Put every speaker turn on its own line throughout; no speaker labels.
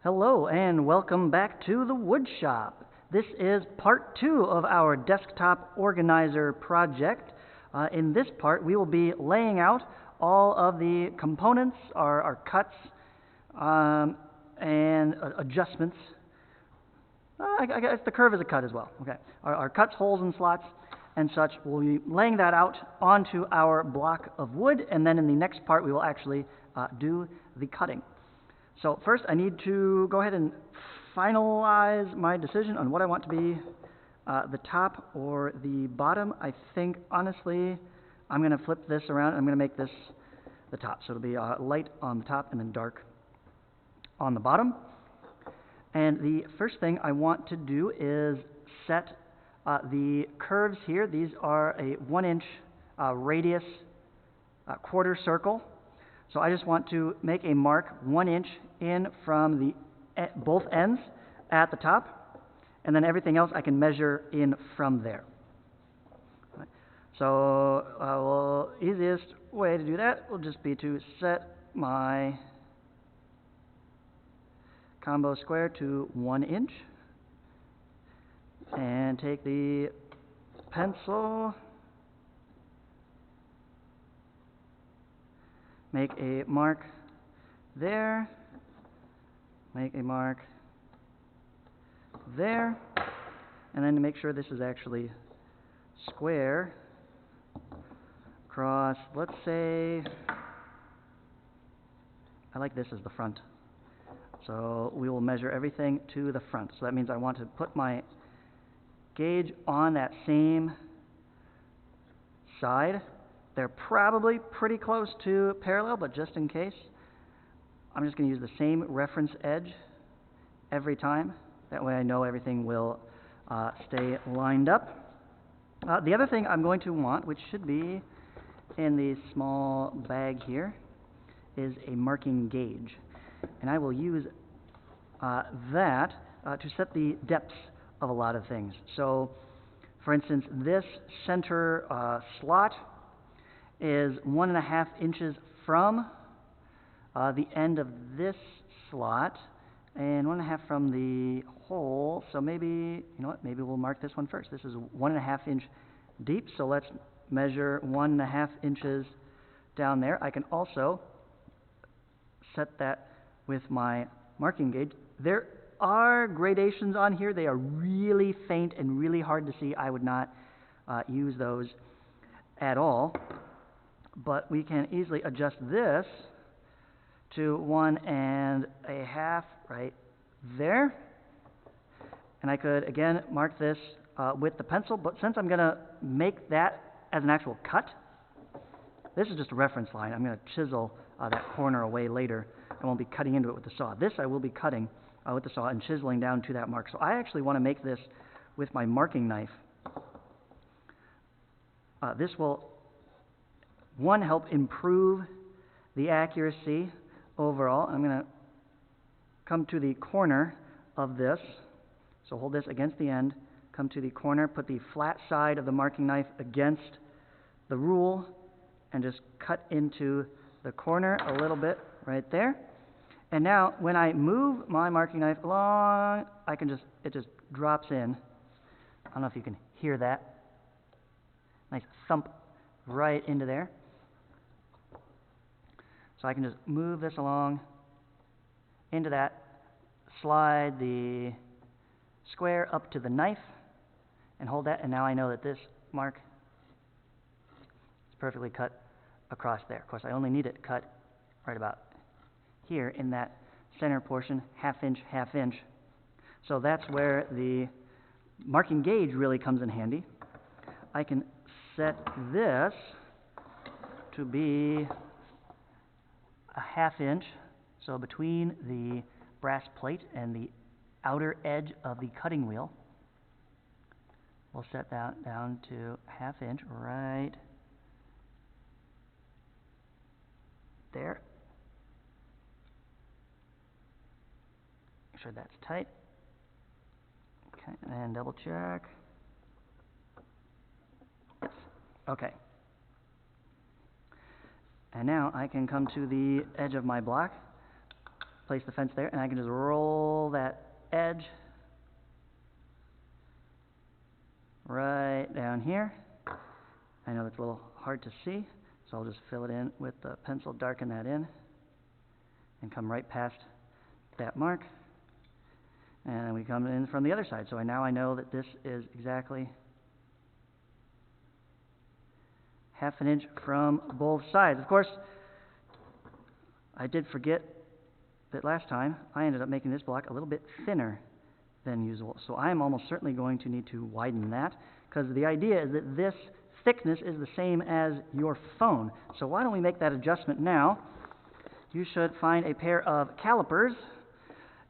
Hello and welcome back to the wood shop. This is part 2 of our desktop organizer project. In this part we will be laying out all of the components, our cuts and adjustments. I guess the curve is a cut as well. Okay, our cuts, holes, and slots and such. We'll be laying that out onto our block of wood, and then in the next part we will actually do the cutting. So first I need to go ahead and finalize my decision on what I want to be the top or the bottom. I think honestly I'm going to flip this around. I'm going to make this the top. So it'll be light on the top and then dark on the bottom. And the first thing I want to do is set the curves here. These are a 1-inch radius quarter circle. So I just want to make a mark 1 inch in from the both ends at the top, and then everything else I can measure in from there. Right. So easiest way to do that will just be to set my combo square to 1 inch and take the pencil, make a mark there, make a mark there, and then to make sure this is actually square across, let's say, I like this as the front. So we will measure everything to the front. So that means I want to put my gauge on that same side. They're probably pretty close to parallel, but just in case, I'm just going to use the same reference edge every time. That way I know everything will stay lined up. The other thing I'm going to want, which should be in the small bag here, is a marking gauge. And I will use that to set the depths of a lot of things. So, for instance, this center slot is 1.5 inches from the end of this slot and 1.5 from the hole. So maybe, you know what, maybe we'll mark this one first. This is 1.5 inch deep, so let's measure 1.5 inches down there. I can also set that with my marking gauge. There are gradations on here. They are really faint and really hard to see. I would not use those at all. But we can easily adjust this to 1.5 right there. And I could, again, mark this with the pencil. But since I'm going to make that as an actual cut, this is just a reference line. I'm going to chisel that corner away later. I won't be cutting into it with the saw. This I will be cutting with the saw and chiseling down to that mark. So I actually want to make this with my marking knife. This will, one, help improve the accuracy overall. I'm going to come to the corner of this. So hold this against the end, come to the corner, put the flat side of the marking knife against the rule, and just cut into the corner a little bit right there. And now when I move my marking knife along, it just drops in. I don't know if you can hear that. Nice thump right into there. So I can just move this along into that, slide the square up to the knife, and hold that, and now I know that this mark is perfectly cut across there. Of course, I only need it cut right about here in that center portion, half inch. So that's where the marking gauge really comes in handy. I can set this to be a 1/2 inch, so between the brass plate and the outer edge of the cutting wheel. We'll set that down to 1/2 inch right there. Make sure that's tight. Okay, and double check. Yes. Okay. And now I can come to the edge of my block, place the fence there, and I can just roll that edge right down here. I know that's a little hard to see, so I'll just fill it in with the pencil, darken that in, and come right past that mark. And then we come in from the other side. So now I know that this is exactly ½ an inch from both sides. Of course, I did forget that last time I ended up making this block a little bit thinner than usual. So I am almost certainly going to need to widen that, because the idea is that this thickness is the same as your phone. So why don't we make that adjustment now? You should find a pair of calipers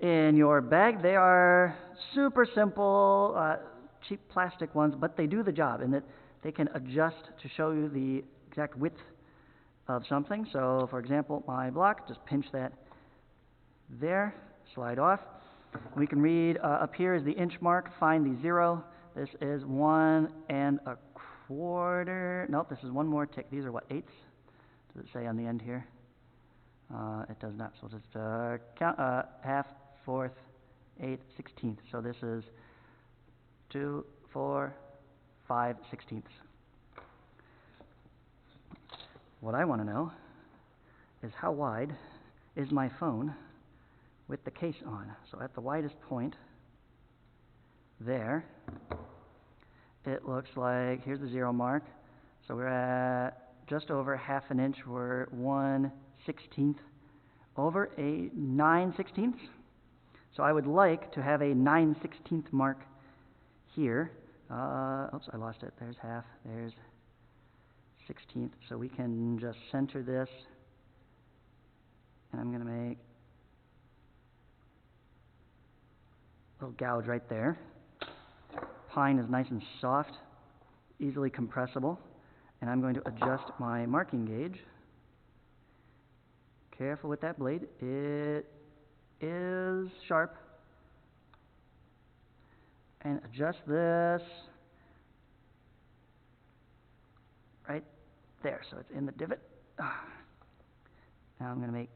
in your bag. They are super simple, cheap plastic ones, but they do the job in that they can adjust to show you the exact width of something. So, for example, my block, just pinch that there, slide off. We can read up here is the inch mark, find the 0. This is 1 1/4. Nope, this is one more tick. These are what, 8ths? Does it say on the end here? It does not. So just count ½ 4th, 8th, 16th. So this is 2, 4, 5, 16ths. What I want to know is how wide is my phone with the case on. So at the widest point there, it looks like, here's the 0 mark. So we're at just over ½ an inch. We're 1/16 over a 9/16. So I would like to have a 9/16 mark here. Oops, I lost it. There's half. There's 16th. So we can just center this. And I'm going to make a little gouge right there. Pine is nice and soft, easily compressible. And I'm going to adjust my marking gauge. Careful with that blade. It is sharp. And adjust this right there, so it's in the divot. Now I'm going to make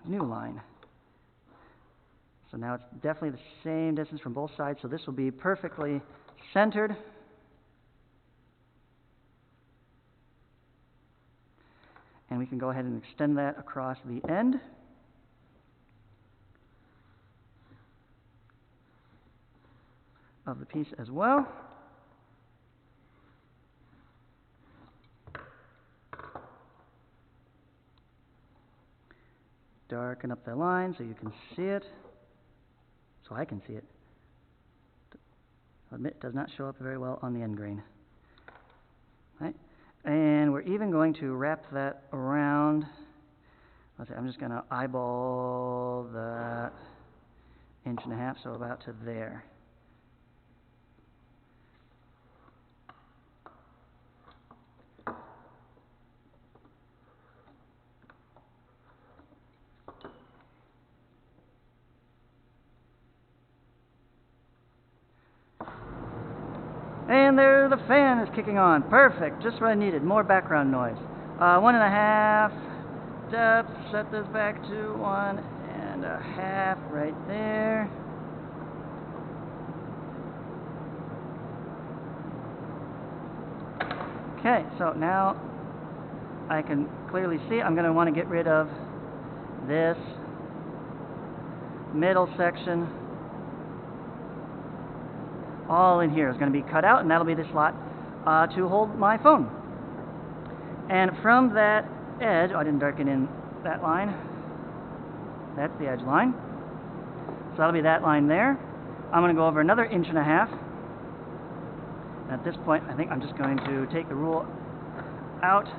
a new line. So now it's definitely the same distance from both sides, so this will be perfectly centered. And we can go ahead and extend that across the end. Of the piece as well. Darken up the line so you can see it. So I can see it. I'll admit it does not show up very well on the end grain. Right? And we're even going to wrap that around. Let's see, I'm just going to eyeball that 1.5 inches, so about to there. And there the fan is kicking on. Perfect. Just what I needed. More background noise. 1.5 depth. Set this back to 1.5 right there. Okay, so now I can clearly see. I'm going to want to get rid of this middle section. All in here is going to be cut out, and that'll be the slot to hold my phone. And from that edge, I didn't darken in that line. That's the edge line. So that'll be that line there. I'm going to go over another 1.5 inches. At this point, I think I'm just going to take the rule out.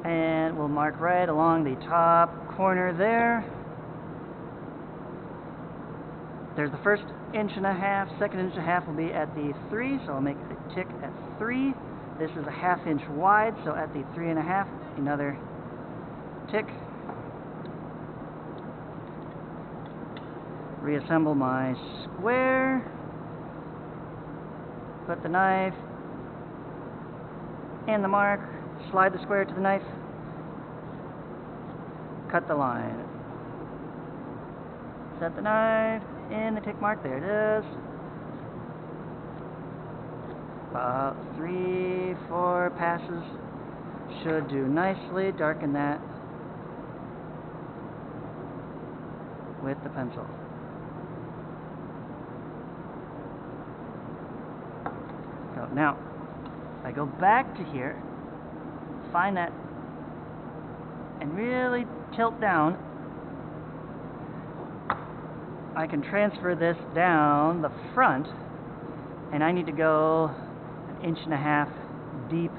And we'll mark right along the top corner there. There's the first 1.5 inches. Second 1.5 inches will be at the 3, so I'll make a tick at 3. This is a ½ inch wide, so at the 3.5, another tick. Reassemble my square. Put the knife in the mark, slide the square to the knife, cut the line. Set the knife in the tick mark, there it is. About 3-4 passes should do nicely. Darken that with the pencil. So now, if I go back to here, find that, and really tilt down, I can transfer this down the front, and I need to go 1.5 inches deep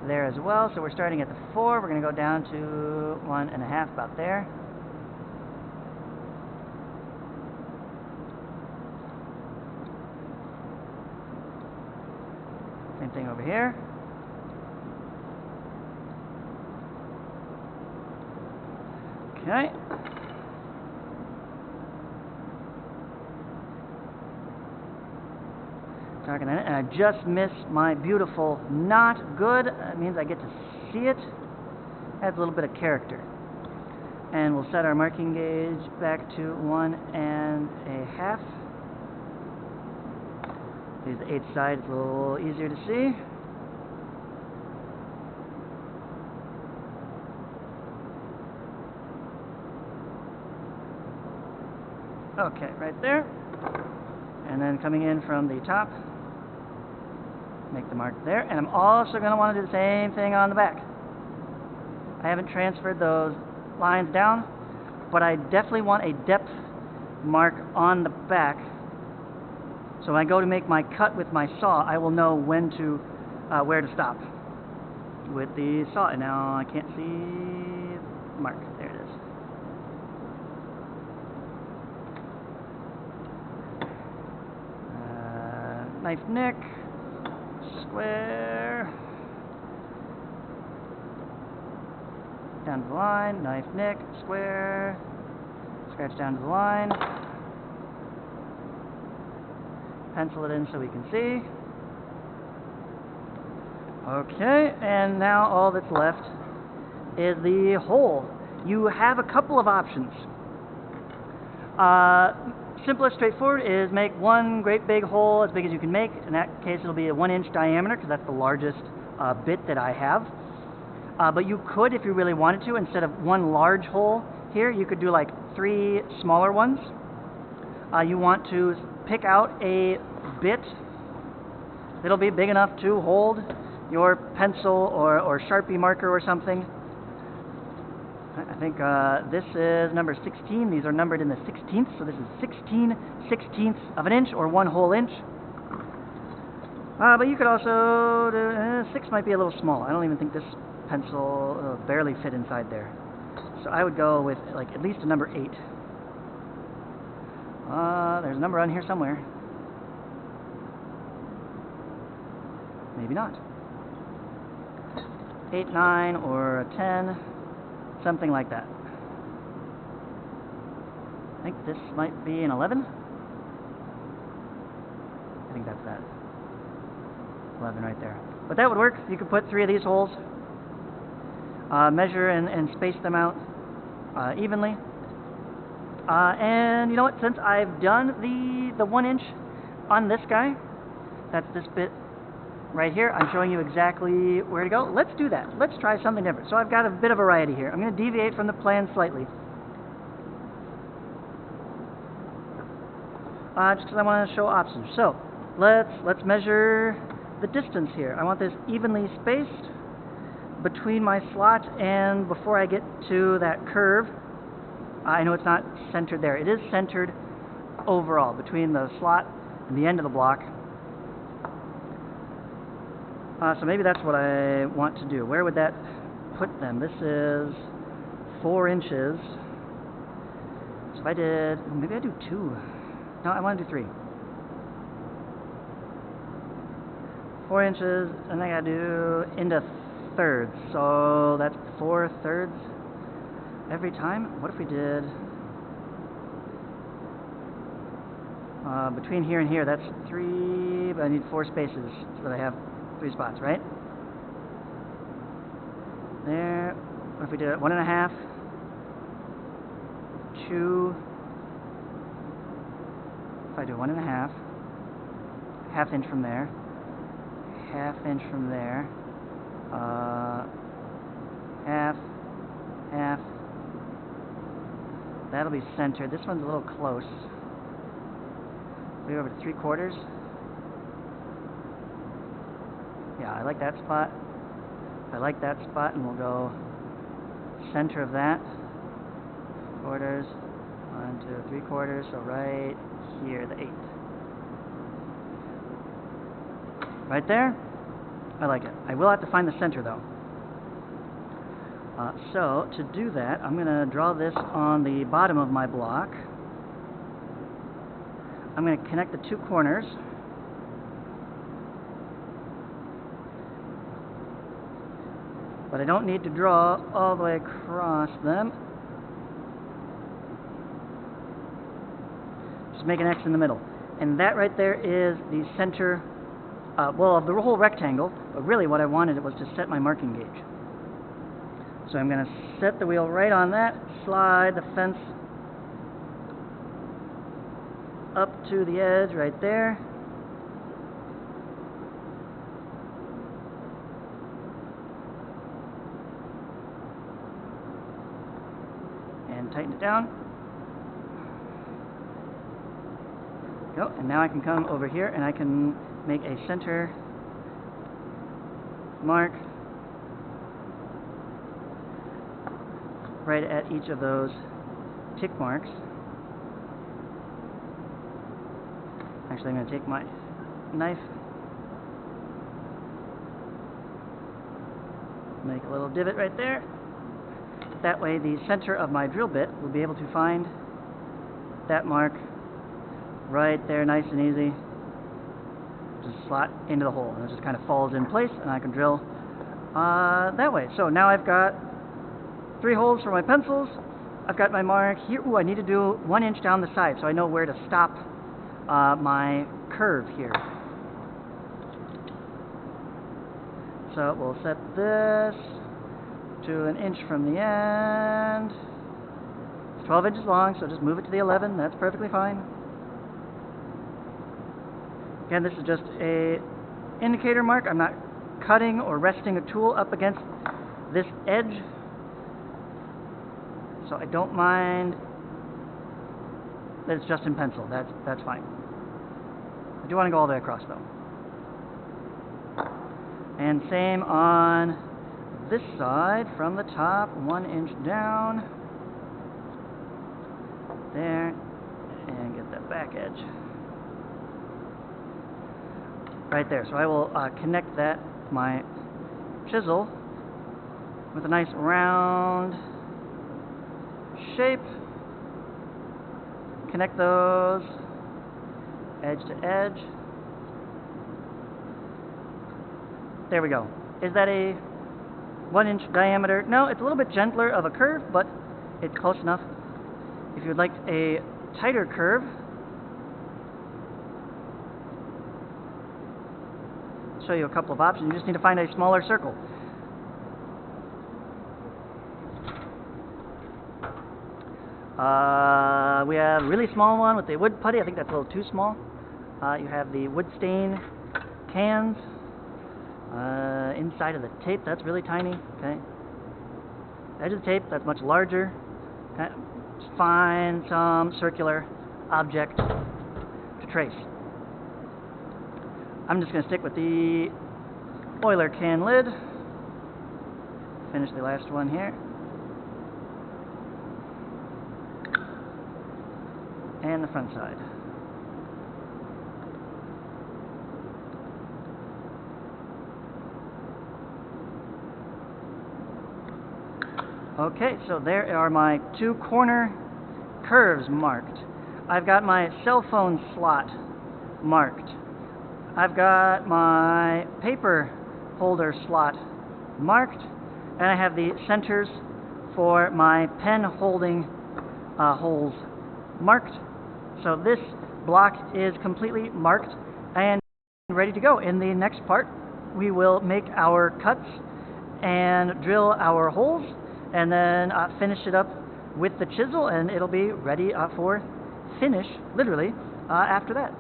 there as well. So we're starting at the 4, we're going to go down to 1.5, about there. Same thing over here. Okay. Darken it, and I just missed my beautiful not good. That means I get to see it. Adds a little bit of character. And we'll set our marking gauge back to 1.5. Use the 8th side, it's a little easier to see. Okay, right there. And then coming in from the top, make the mark there. And I'm also going to want to do the same thing on the back. I haven't transferred those lines down, but I definitely want a depth mark on the back. So when I go to make my cut with my saw, I will know when to, where to stop with the saw. And now I can't see the mark. There it is. Knife nick, square, down to the line, knife nick, square, scratch down to the line, pencil it in so we can see. Okay, and now all that's left is the hole. You have a couple of options. Simplest, straightforward, is make one great big hole as big as you can make. In that case, it'll be a 1-inch diameter because that's the largest bit that I have. But you could, if you really wanted to, instead of one large hole here, you could do like 3 smaller ones. You want to pick out a bit that'll be big enough to hold your pencil or Sharpie marker or something. I think this is number 16. These are numbered in the 16th, so this is 16/16 of an inch, or 1 whole inch. But you could also do 6 might be a little small. I don't even think this pencil will barely fit inside there. So I would go with like at least a number 8. There's a number on here somewhere. Maybe not. 8, 9, or a 10. Something like that. I think this might be an 11. I think that's that. 11 right there. But that would work. You could put 3 of these holes. Measure and space them out evenly. And you know what? Since I've done the 1 inch on this guy, that's this bit right here, I'm showing you exactly where to go. Let's do that. Let's try something different. So I've got a bit of variety here. I'm going to deviate from the plan slightly. Just because I want to show options. So let's measure the distance here. I want this evenly spaced between my slot and before I get to that curve. I know it's not centered there. It is centered overall between the slot and the end of the block. So maybe that's what I want to do. Where would that put them? This is 4 inches. So if I did, maybe I do 2. No, I want to do 3. 4 inches, and I gotta do into thirds. So that's 4 thirds every time. What if we did Between here and here, that's 3, but I need 4 spaces so that I have 3 spots, right? There. What if we did it 1.5, 2, if I do 1.5, ½ inch from there, ½ inch from there, half, that'll be centered. This one's a little close. Maybe over to 3/4. Yeah, I like that spot. I like that spot, and we'll go center of that. Quarters, 1, 2, 3/4. So right here, the 1/8. Right there. I like it. I will have to find the center though. So to do that, I'm going to draw this on the bottom of my block. I'm going to connect the 2 corners. But I don't need to draw all the way across them. Just make an X in the middle. And that right there is the center, well, of the whole rectangle. But really what I wanted was to set my marking gauge. So I'm going to set the wheel right on that, slide the fence up to the edge right there. And tighten it down. Go. And now I can come over here and I can make a center mark right at each of those tick marks. Actually, I'm going to take my knife, make a little divot right there. That way the center of my drill bit will be able to find that mark right there, nice and easy. Just slot into the hole, and it just kind of falls in place, and I can drill that way. So now I've got 3 holes for my pencils. I've got my mark here. Ooh, I need to do 1 inch down the side so I know where to stop my curve here. So we'll set this to 1 inch from the end. It's 12 inches long, so just move it to the 11. That's perfectly fine. Again, this is just a indicator mark. I'm not cutting or resting a tool up against this edge. So I don't mind that it's just in pencil. That's fine. I do want to go all the way across though. And same on this side, from the top, 1 inch down. There. And get that back edge. Right there. So I will connect that, my chisel, with a nice round shape. Connect those edge to edge. There we go. Is that a 1 inch diameter? No, it's a little bit gentler of a curve, but it's close enough. If you'd like a tighter curve, I'll show you a couple of options. You just need to find a smaller circle. We have a really small one with the wood putty. I think that's a little too small. You have the wood stain cans. Inside of the tape, that's really tiny. Okay. Edge of the tape, that's much larger. Okay. Just find some circular object to trace. I'm just going to stick with the oiler can lid. Finish the last one here. And the front side. Okay, so there are my 2 corner curves marked. I've got my cell phone slot marked. I've got my paper holder slot marked, and I have the centers for my pen holding holes marked. So this block is completely marked and ready to go. In the next part, we will make our cuts and drill our holes, and then finish it up with the chisel, and it'll be ready for finish, literally, after that.